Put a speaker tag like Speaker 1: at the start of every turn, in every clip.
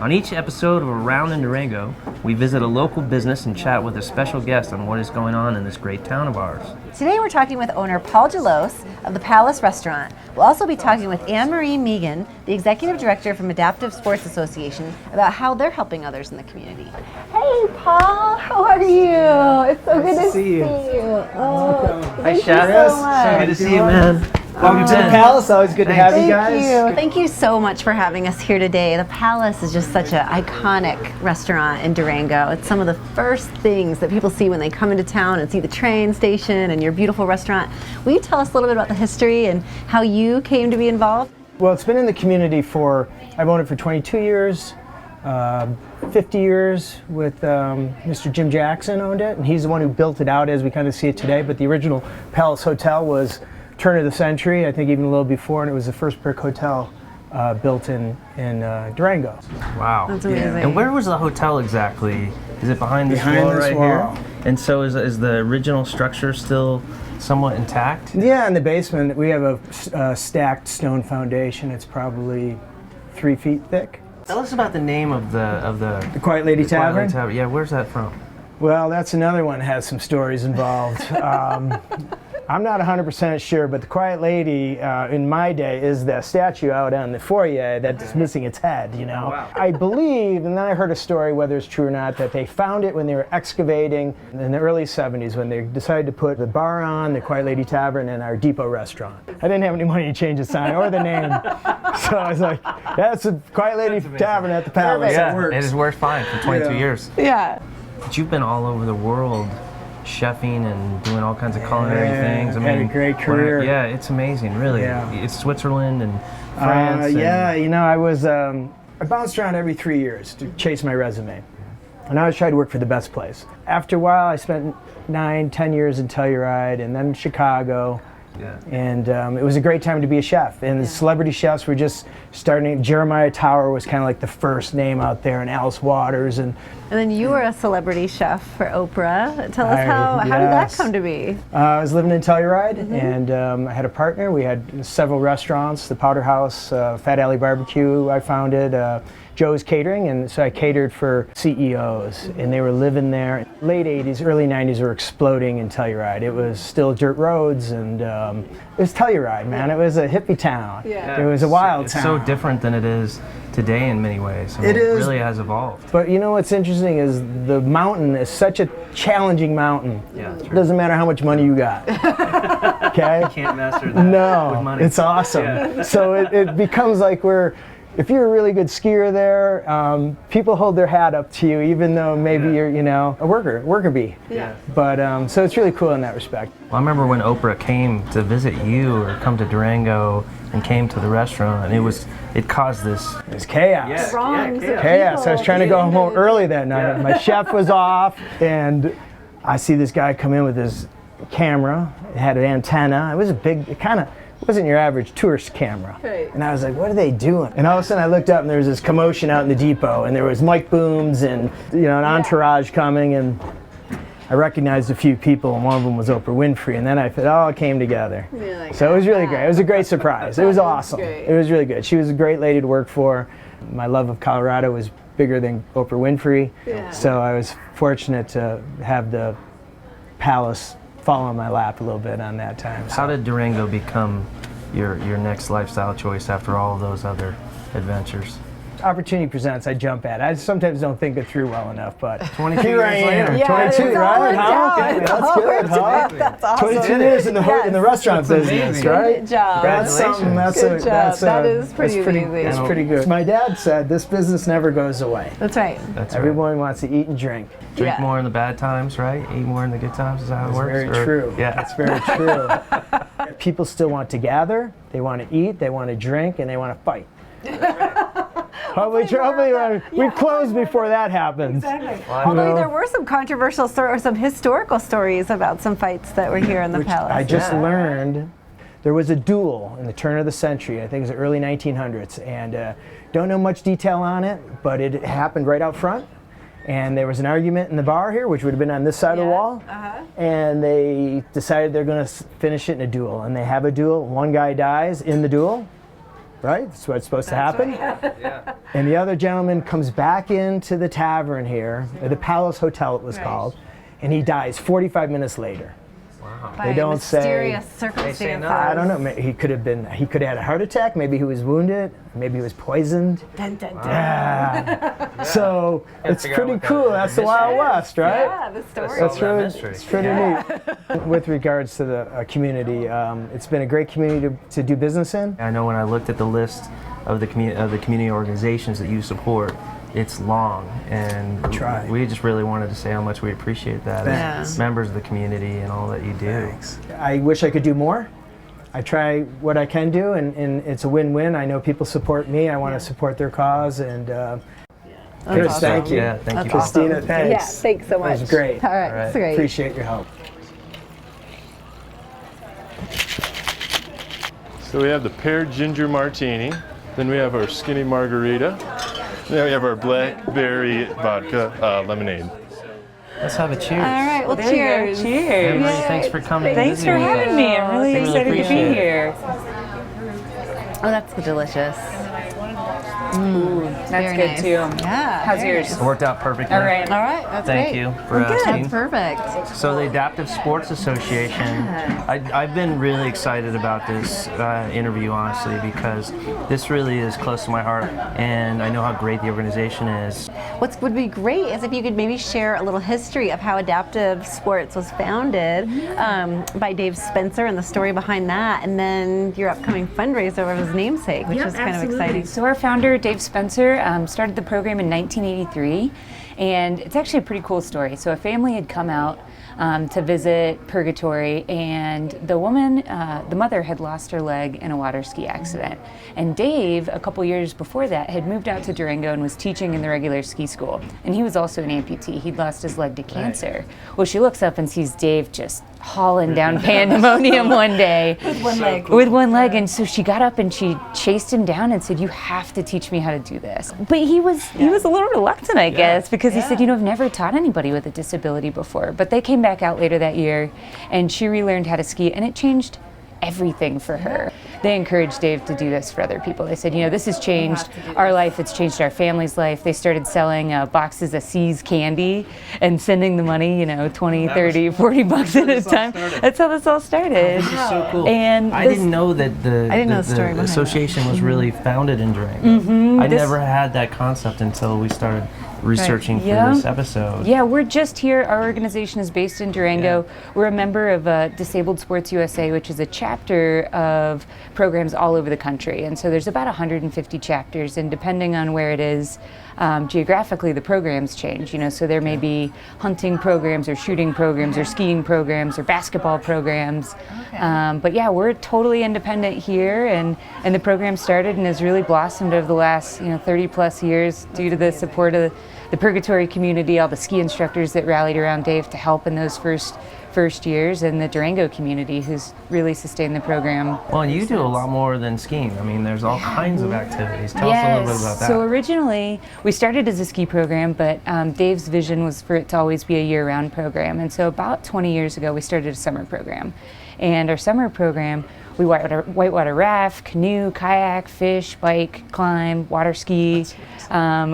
Speaker 1: On each episode of Around in Durango, we visit a local business and chat with a special guest on what is going on in this great town of ours.
Speaker 2: Today we're talking with owner Paul Gelose of the Palace Restaurant. We'll also be talking with Ann Marie Meighan, the Executive Director from Adaptive Sports Association, about how they're helping others in the community. Hey Paul, how are you? It's so good to see you. Oh,
Speaker 1: Hi,
Speaker 2: thank you so much.
Speaker 1: So good to see you, man.
Speaker 3: Welcome to the Palace. Always good to have you guys.
Speaker 2: Thank you. Thank you so much for having us here today. The Palace is just such an iconic restaurant in Durango. It's some of the first things that people see when they come into town and see the train station and your beautiful restaurant. Will you tell us a little bit about the history and how you came to be involved?
Speaker 3: Well, it's been in the community I've owned it for 22 years. 50 years with Mr. Jim Jackson owned it, and he's the one who built it out as we kind of see it today. But the original Palace Hotel was turn of the century, I think even a little before, and it was the first brick hotel built in Durango.
Speaker 1: Wow.
Speaker 2: That's amazing.
Speaker 1: And where was the hotel exactly? Is it behind this
Speaker 3: Behind
Speaker 1: wall
Speaker 3: this
Speaker 1: right
Speaker 3: wall.
Speaker 1: here? And so is the original structure still somewhat intact?
Speaker 3: Yeah, in the basement we have a stacked stone foundation. It's probably 3 feet thick.
Speaker 1: Tell us about the name of the
Speaker 3: Quiet Lady
Speaker 1: the Quiet
Speaker 3: Tavern.
Speaker 1: Lady Tavern. Yeah, where's that from?
Speaker 3: Well, that's another one that has some stories involved. I'm not 100% sure, but the Quiet Lady in my day is the statue out on the foyer that's missing its head, you know.
Speaker 1: Wow.
Speaker 3: I believe, and then I heard a story, whether it's true or not, that they found it when they were excavating in the early 70s when they decided to put the bar on, the Quiet Lady Tavern, and our depot restaurant. I didn't have any money to change the sign or the name, so I was like, that's the Quiet Lady Tavern at the Palace.
Speaker 1: Yeah,
Speaker 3: It works.
Speaker 1: it has worked fine for 22 years.
Speaker 2: Yeah.
Speaker 1: But you've been all over the world chefing and doing all kinds of culinary things. I
Speaker 3: had a
Speaker 1: mean,
Speaker 3: great career.
Speaker 1: Yeah, it's amazing, really.
Speaker 3: Yeah.
Speaker 1: It's Switzerland and France.
Speaker 3: Yeah, you know, I bounced around every 3 years to chase my resume. And I always tried to work for the best place. After a while, I spent 9-10 years in Telluride and then Chicago.
Speaker 1: Yeah.
Speaker 3: And it was a great time to be a chef. And the celebrity chefs were just starting. Jeremiah Tower was kind of like the first name out there, and Alice Waters. And
Speaker 2: then you were a celebrity chef for Oprah. Tell us how did that come to be?
Speaker 3: I was living in Telluride, and I had a partner. We had several restaurants, the Powder House, Fat Alley Barbecue I founded, Joe's Catering, and so I catered for CEOs, and they were living there. Late 80s, early 90s were exploding in Telluride. It was still dirt roads, and it was Telluride, man. It was a hippie town.
Speaker 2: Yeah.
Speaker 3: It was a wild
Speaker 1: It's
Speaker 3: town.
Speaker 1: so different than it is today in many ways. I mean,
Speaker 3: It is.
Speaker 1: really has evolved.
Speaker 3: But you know what's interesting is the mountain is such a challenging mountain.
Speaker 1: Yeah,
Speaker 3: It doesn't matter how much money you got. Okay?
Speaker 1: Can't master that with
Speaker 3: No,
Speaker 1: money.
Speaker 3: it's awesome.
Speaker 1: Yeah.
Speaker 3: So it becomes like if you're a really good skier there, people hold their hat up to you, even though maybe you're, you know, a worker bee.
Speaker 1: Yeah.
Speaker 3: But so it's really cool in that respect.
Speaker 1: Well, I remember when Oprah came to visit you or come to Durango and came to the restaurant, and it caused this.
Speaker 3: It was chaos.
Speaker 1: Yeah.
Speaker 2: Wrongs of
Speaker 3: Chaos. I was
Speaker 2: people.
Speaker 3: trying to go home early that night. My chef was off, and I see this guy come in with his camera. It had an antenna. It was a big, it wasn't your average tourist camera.
Speaker 2: Right.
Speaker 3: And I was like, what are they doing? And all of a sudden I looked up and there was this commotion out in the depot, and there was mic booms and, you know, an entourage coming, and I recognized a few people, and one of them was Oprah Winfrey, and then it all came together.
Speaker 2: Like,
Speaker 3: So it was really great. It was a great surprise. It was awesome.
Speaker 2: great.
Speaker 3: It was really good. She was a great lady to work for. My love of Colorado was bigger than Oprah Winfrey.
Speaker 2: Yeah.
Speaker 3: So I was fortunate to have the Palace fall on my lap a little bit on that time.
Speaker 1: How did Durango become your next lifestyle choice after all of those other adventures?
Speaker 3: Opportunity presents, I jump at. I sometimes don't think it through well enough, but
Speaker 1: 22
Speaker 3: here I
Speaker 1: years
Speaker 3: am.
Speaker 1: later.
Speaker 2: Yeah,
Speaker 3: 22,
Speaker 2: it's all
Speaker 3: right?
Speaker 2: worked
Speaker 3: Huh?
Speaker 2: out.
Speaker 3: Okay,
Speaker 2: It's
Speaker 3: that's
Speaker 2: all
Speaker 3: good,
Speaker 2: worked
Speaker 3: huh?
Speaker 2: out. That's awesome.
Speaker 3: 22 years in the
Speaker 2: Yes.
Speaker 3: restaurant
Speaker 1: That's
Speaker 3: business,
Speaker 1: amazing.
Speaker 3: right?
Speaker 2: Good job.
Speaker 3: That's something.
Speaker 1: Congratulations.
Speaker 2: Good job. That is pretty amazing.
Speaker 3: That's pretty good. My dad said this business never goes away.
Speaker 2: That's right.
Speaker 1: That's right.
Speaker 3: Everyone wants to eat and drink.
Speaker 1: Drink
Speaker 2: Yeah.
Speaker 1: more in the bad times, right? Eat more in the good times. Is that how it
Speaker 3: That's
Speaker 1: works?
Speaker 3: very
Speaker 1: Or-
Speaker 3: true.
Speaker 1: Yeah.
Speaker 3: That's very true. People still want to gather, they want to eat, they want to drink, and they want to fight. Hopefully, we close before that happens.
Speaker 2: Although there were some controversial or some historical stories about some fights that were here in the Palace.
Speaker 3: I just learned there was a duel in the turn of the century. I think it was the early 1900s, and don't know much detail on it, but it happened right out front. And there was an argument in the bar here, which would have been on this side of the wall. And they decided they're going to finish it in a duel. And they have a duel. One guy dies in the duel. right? That's what's supposed to happen.
Speaker 1: Yeah.
Speaker 3: And the other gentleman comes back into the tavern here, the Palace Hotel it was called, and he dies 45 minutes later.
Speaker 1: Wow.
Speaker 2: By
Speaker 3: don't say-
Speaker 2: mysterious
Speaker 1: They say
Speaker 2: circumstances.
Speaker 1: no.
Speaker 3: I don't know. He could have had a heart attack. Maybe he was wounded. Maybe he was poisoned.
Speaker 2: Dun, dun, dun.
Speaker 3: Yeah. So it's
Speaker 1: figure out
Speaker 3: pretty
Speaker 1: what that
Speaker 3: cool. That's the Wild West, right?
Speaker 2: Yeah, the story.
Speaker 3: That's
Speaker 1: Solve that
Speaker 3: really,
Speaker 1: mystery.
Speaker 3: it's pretty neat. With regards to the community, it's been a great community to do business in.
Speaker 1: I know when I looked at the list of the community organizations that you support, it's long, and
Speaker 3: Try.
Speaker 1: we just really wanted to say how much we appreciate that
Speaker 3: Thanks.
Speaker 1: as members of the community and all that you do.
Speaker 3: I wish I could do more. I try what I can do, and it's a win-win. I know people support me. I want to support their cause, and Chris,
Speaker 2: awesome.
Speaker 3: thank you.
Speaker 1: Yeah, thank
Speaker 2: That's
Speaker 1: you.
Speaker 3: Christina,
Speaker 2: awesome.
Speaker 3: thanks.
Speaker 2: Yeah, thanks so much.
Speaker 3: That was great.
Speaker 2: All right,
Speaker 1: All right.
Speaker 2: that's great.
Speaker 3: Appreciate your help.
Speaker 4: So we have the pear ginger martini, then we have our skinny margarita, then we have our blackberry vodka lemonade.
Speaker 1: Let's have a cheers.
Speaker 2: All right, well,
Speaker 5: There you go.
Speaker 2: cheers.
Speaker 5: Cheers.
Speaker 1: Ann Marie, thanks for coming. and
Speaker 5: Thanks for
Speaker 1: visiting with
Speaker 5: having
Speaker 1: us.
Speaker 5: me. I'm really
Speaker 1: Really
Speaker 5: excited to be
Speaker 1: appreciate it.
Speaker 5: here.
Speaker 2: Oh, that's delicious.
Speaker 5: That's
Speaker 2: Very
Speaker 5: good
Speaker 2: nice.
Speaker 5: too.
Speaker 2: Yeah.
Speaker 5: How's
Speaker 2: very
Speaker 5: yours?
Speaker 2: nice.
Speaker 1: It worked out perfectly.
Speaker 5: All right.
Speaker 2: All right, that's
Speaker 1: Thank
Speaker 2: great.
Speaker 1: you for
Speaker 2: Good.
Speaker 1: asking.
Speaker 2: That's perfect.
Speaker 1: So the Adaptive Sports Association, I've been really excited about this interview, honestly, because this really is close to my heart, and I know how great the organization is.
Speaker 2: What would be great is if you could maybe share a little history of how Adaptive Sports was founded by Dave Spencer and the story behind that, and then your upcoming fundraiser of his namesake, which is kind of exciting.
Speaker 5: So our founder, Dave Spencer, started the program in 1983, and it's actually a pretty cool story. So a family had come out to visit Purgatory, and the woman, the mother, had lost her leg in a water ski accident. And Dave, a couple years before that, had moved out to Durango and was teaching in the regular ski school. And he was also an amputee. He'd lost his leg to cancer. Well, she looks up and sees Dave just hauling down pandemonium one day with one leg. And so she got up and she chased him down and said, "You have to teach me how to do this." But he was a little reluctant, I guess, because he said, "I've never taught anybody with a disability before." But they came back out later that year, and she relearned how to ski, and it changed everything for her. They encouraged Dave to do this for other people. They said, this has changed our life, it's changed our family's life. They started selling boxes of See's candy and sending the money, 20, 30, 40 bucks at a time. That's how this all started.
Speaker 1: This is so cool.
Speaker 5: And
Speaker 1: I didn't know that the
Speaker 2: story behind
Speaker 1: association was really founded in Durango. I never had that concept until we started researching for this episode.
Speaker 5: Yeah, we're just here. Our organization is based in Durango. We're a member of Disabled Sports USA, which is a chapter of programs all over the country. And so there's about 150 chapters, and depending on where it is, geographically, the programs change. So there may be hunting programs or shooting programs or skiing programs or basketball programs. But yeah, we're totally independent here, and the program started and has really blossomed over the last 30 plus years due to the support of the Purgatory community, all the ski instructors that rallied around Dave to help in those first years, and the Durango community who's really sustained the program.
Speaker 1: Well, and you do a lot more than skiing. I mean, there's all kinds of activities. Tell us a little bit about that.
Speaker 5: So originally, we started as a ski program, but Dave's vision was for it to always be a year-round program. And so about 20 years ago, we started a summer program. And our summer program, we whitewater raft, canoe, kayak, fish, bike, climb, water ski.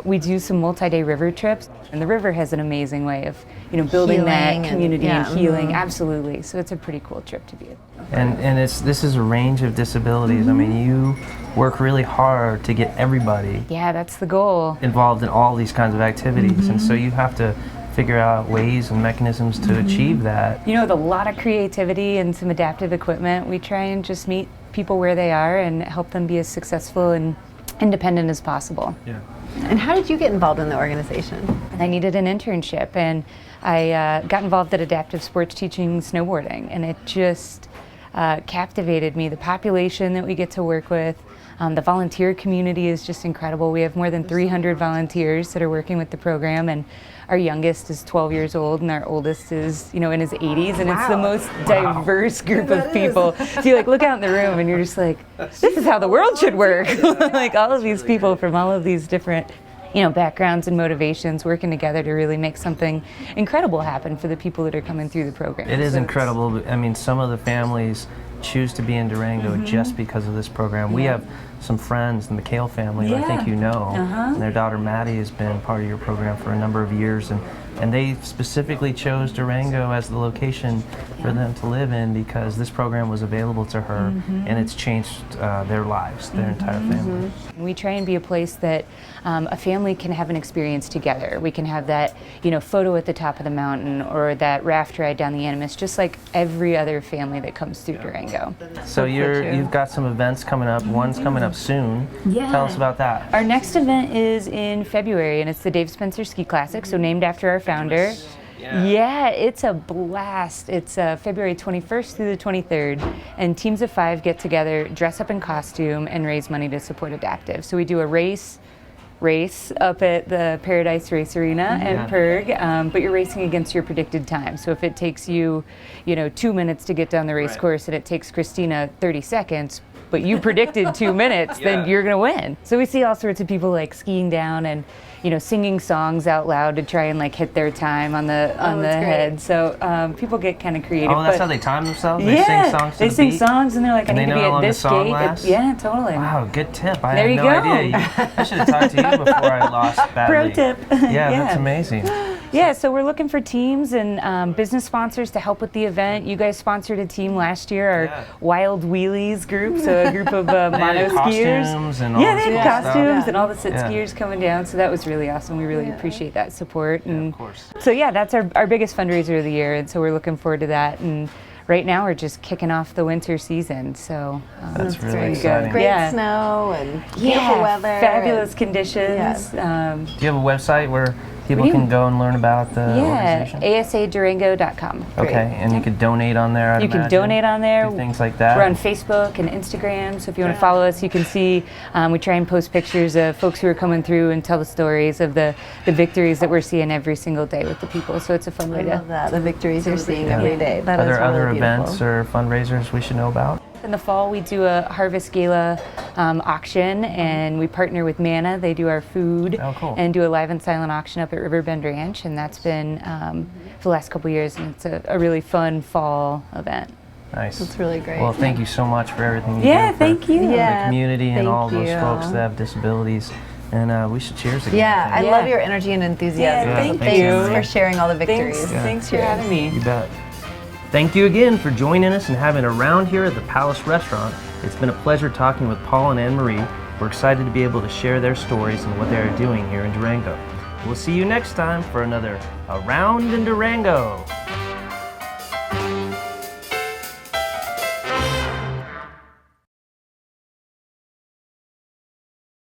Speaker 5: We do some multi-day river trips. And the river has an amazing way of, building
Speaker 2: Healing
Speaker 5: that community and healing.
Speaker 2: Mm-hmm.
Speaker 5: Absolutely. So it's a pretty cool trip to be in.
Speaker 1: And this is a range of disabilities. I mean, you work really hard to get everybody
Speaker 5: Yeah, that's the goal.
Speaker 1: involved in all these kinds of activities, and so you have to figure out ways and mechanisms to achieve that.
Speaker 5: With a lot of creativity and some adaptive equipment, we try and just meet people where they are and help them be as successful and independent as possible.
Speaker 1: Yeah.
Speaker 2: And how did you get involved in the organization?
Speaker 5: I needed an internship, and I got involved at Adaptive Sports teaching snowboarding, and it just captivated me. The population that we get to work with, the volunteer community is just incredible. We have more than 300 volunteers that are working with the program, and our youngest is 12 years old, and our oldest is, in his 80s, and it's the most diverse group of people. So you look out in the room, and you're just like, this is how the world should work. All of these people from all of these different backgrounds and motivations working together to really make something incredible happen for the people that are coming through the program.
Speaker 1: It is incredible. I mean, some of the families choose to be in Durango just because of this program. We have some friends, the McHale family, who I think you know, and their daughter Maddie has been part of your program for a number of years, and they specifically chose Durango as the location for them to live in because this program was available to her, and it's changed their lives, their entire family.
Speaker 5: We try and be a place that a family can have an experience together. We can have that, photo at the top of the mountain or that raft ride down the Animas, just like every other family that comes through Durango.
Speaker 1: So you've got some events coming up. One's coming up soon.
Speaker 5: Yeah.
Speaker 1: Tell us about that.
Speaker 5: Our next event is in February, and it's the Dave Spencer Ski Classic, so named after our founder. Yeah, it's a blast. It's February 21st through the 23rd, and teams of 5 get together, dress up in costume, and raise money to support Adaptive. So we do a race up at the Paradise Race Arena at Perg, but you're racing against your predicted time. So if it takes you, 2 minutes to get down the race course and it takes Christina 30 seconds, but you predicted 2 minutes, then you're gonna win. So we see all sorts of people like skiing down and singing songs out loud to try and like hit their time on the head. So people get kind of creative.
Speaker 1: Oh, that's how they time themselves? They sing songs to
Speaker 5: they
Speaker 1: the
Speaker 5: sing
Speaker 1: beat?
Speaker 5: songs and they're like, I
Speaker 1: And
Speaker 5: need
Speaker 1: they
Speaker 5: to be
Speaker 1: know how
Speaker 5: at
Speaker 1: long the
Speaker 5: this
Speaker 1: song
Speaker 5: gate.
Speaker 1: lasts?
Speaker 5: Yeah, totally.
Speaker 1: Wow, good tip. I
Speaker 5: There
Speaker 1: had
Speaker 5: you
Speaker 1: no
Speaker 5: go.
Speaker 1: idea. I should have talked to you before I lost badly.
Speaker 5: Pro tip.
Speaker 1: Yeah, that's amazing.
Speaker 5: Yeah, so we're looking for teams and business sponsors to help with the event. You guys sponsored a team last year, our Wild Wheelies group, so a group of mono skiers.
Speaker 1: Costumes and all
Speaker 5: Yeah,
Speaker 1: this
Speaker 5: they
Speaker 1: cool
Speaker 5: had
Speaker 1: stuff.
Speaker 5: costumes and all the sit
Speaker 1: Yeah.
Speaker 5: skiers coming down, so that was really awesome. We really appreciate that support. And
Speaker 1: Of course.
Speaker 5: so yeah, that's our biggest fundraiser of the year, and so we're looking forward to that. And right now we're just kicking off the winter season, so
Speaker 1: That's really
Speaker 5: very
Speaker 1: exciting.
Speaker 5: good.
Speaker 2: Great
Speaker 5: Yeah.
Speaker 2: snow and beautiful weather.
Speaker 5: fabulous conditions.
Speaker 1: Do you have a website where people can go and learn about the organization?
Speaker 5: asadurango.com.
Speaker 1: Okay, and you could donate on there, I'd
Speaker 5: You can
Speaker 1: imagine?
Speaker 5: donate on there.
Speaker 1: Do things like that?
Speaker 5: We're on Facebook and Instagram, so if you want to follow us, you can see. We try and post pictures of folks who are coming through and tell the stories of the victories that we're seeing every single day with the people. So it's a fun way
Speaker 2: I
Speaker 5: to.
Speaker 2: love that, the victories you're seeing every day. That
Speaker 1: Are
Speaker 2: is
Speaker 1: there
Speaker 2: really
Speaker 1: other
Speaker 2: beautiful.
Speaker 1: events or fundraisers we should know about?
Speaker 5: In the fall, we do a Harvest Gala auction, and we partner with Manna. They do our food and do a live and silent auction up at Riverbend Ranch, and that's been for the last couple years, and it's a really fun fall event.
Speaker 1: Nice.
Speaker 2: That's really great.
Speaker 1: Well, thank you so much for everything you
Speaker 5: Yeah,
Speaker 1: do for
Speaker 5: thank you.
Speaker 1: the community and
Speaker 2: thank
Speaker 1: all those
Speaker 2: you.
Speaker 1: folks that have disabilities. And we should cheers again.
Speaker 2: Yeah, I
Speaker 5: Yeah.
Speaker 2: love your energy and enthusiasm.
Speaker 5: Yeah, thank
Speaker 2: Thanks
Speaker 5: you.
Speaker 2: for sharing all the victories.
Speaker 5: Thanks for having me.
Speaker 1: You bet. Thank you again for joining us and having a round here at the Palace Restaurant. It's been a pleasure talking with Paul and Ann Marie. We're excited to be able to share their stories and what they are doing here in Durango. We'll see you next time for another Around in Durango.